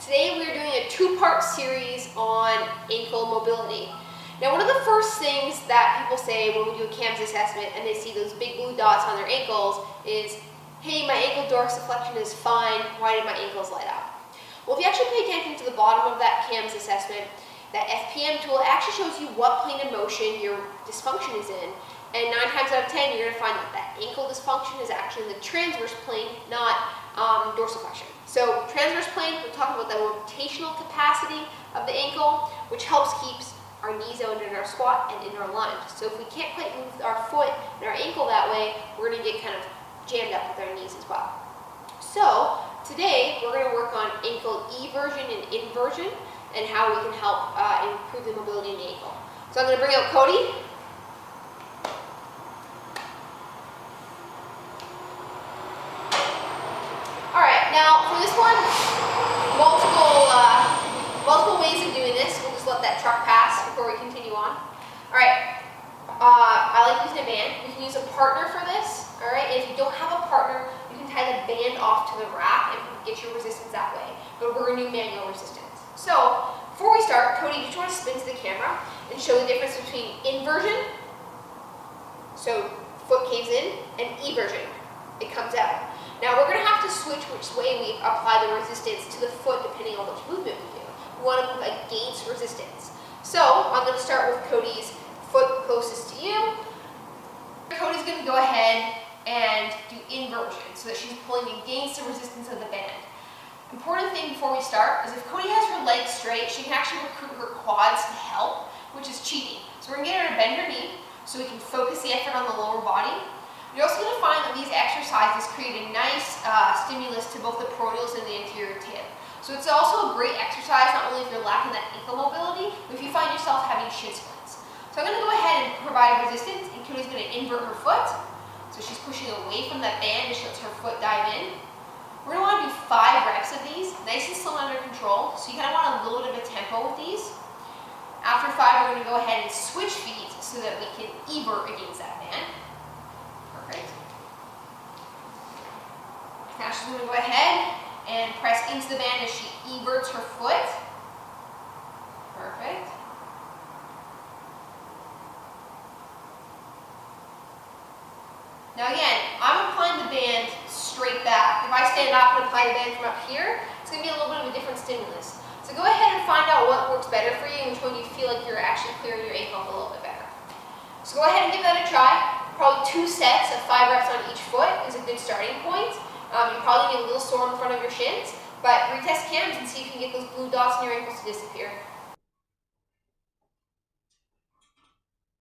Today we are doing a two-part series on ankle mobility. Now, one of the first things that people say when we do a KAMS assessment and they see those big blue dots on their ankles is, hey, my ankle dorsiflexion is fine, why did my ankles light up? Well, if you actually pay attention to the bottom of that KAMS assessment, that FPM tool actually shows you what plane of motion your dysfunction is in. And 9 times out of 10, you're going to find that that ankle dysfunction is actually in the transverse plane, not dorsiflexion. So transverse plane, we're talking about the rotational capacity of the ankle, which helps keeps our knees out in our squat and in our lunge. So if we can't quite move our foot and our ankle that way, we're going to get kind of jammed up with our knees as well. So today, we're going to work on ankle eversion and inversion and how we can help improve the mobility in the ankle. So I'm going to bring out Cody. Now, for this one, multiple ways of doing this. We'll just let that truck pass before we continue on. All right, I like using a band. You can use a partner for this. All right, and if you don't have a partner, you can tie the band off to the rack and get your resistance that way. But we're going to do manual resistance. So, before we start, Cody, you just want to spin to the camera and show the difference between inversion, so foot caves in, and eversion, it comes out. Now we're going to have to switch which way we apply the resistance to the foot depending on which movement we do. We want to move against resistance. So I'm going to start with Cody's foot closest to you. Cody's going to go ahead and do inversion so that she's pulling against the resistance of the band. Important thing before we start is if Cody has her legs straight, she can actually recruit her quads to help, which is cheating. So we're going to get her to bend her knee so we can focus the effort on the lower body. You're also going to find that these exercises create a nice stimulus to both the peroneals and the anterior tib. So it's also a great exercise, not only if you're lacking that ankle mobility, but if you find yourself having shin splints. So I'm going to go ahead and provide resistance, and Cody's going to invert her foot. So she's pushing away from that band as she lets her foot dive in. We're going to want to do 5 reps of these, nice and slow under control. So you kind of want a little bit of a tempo with these. After 5, we're going to go ahead and switch feet so that we can evert against that band. Perfect. Now she's going to go ahead and press into the band as she everts her foot. Perfect. Now again, I'm applying the band straight back. If I stand up and apply the band from up here, it's going to be a little bit of a different stimulus. So go ahead and find out what works better for you and which one you feel like you're actually clearing your ankle a little bit better. So go ahead and give that a try. Probably 2 sets of 5 reps on each foot is a good starting point. You probably get a little sore in front of your shins, but retest KAMS and see if you can get those blue dots in your ankles to disappear.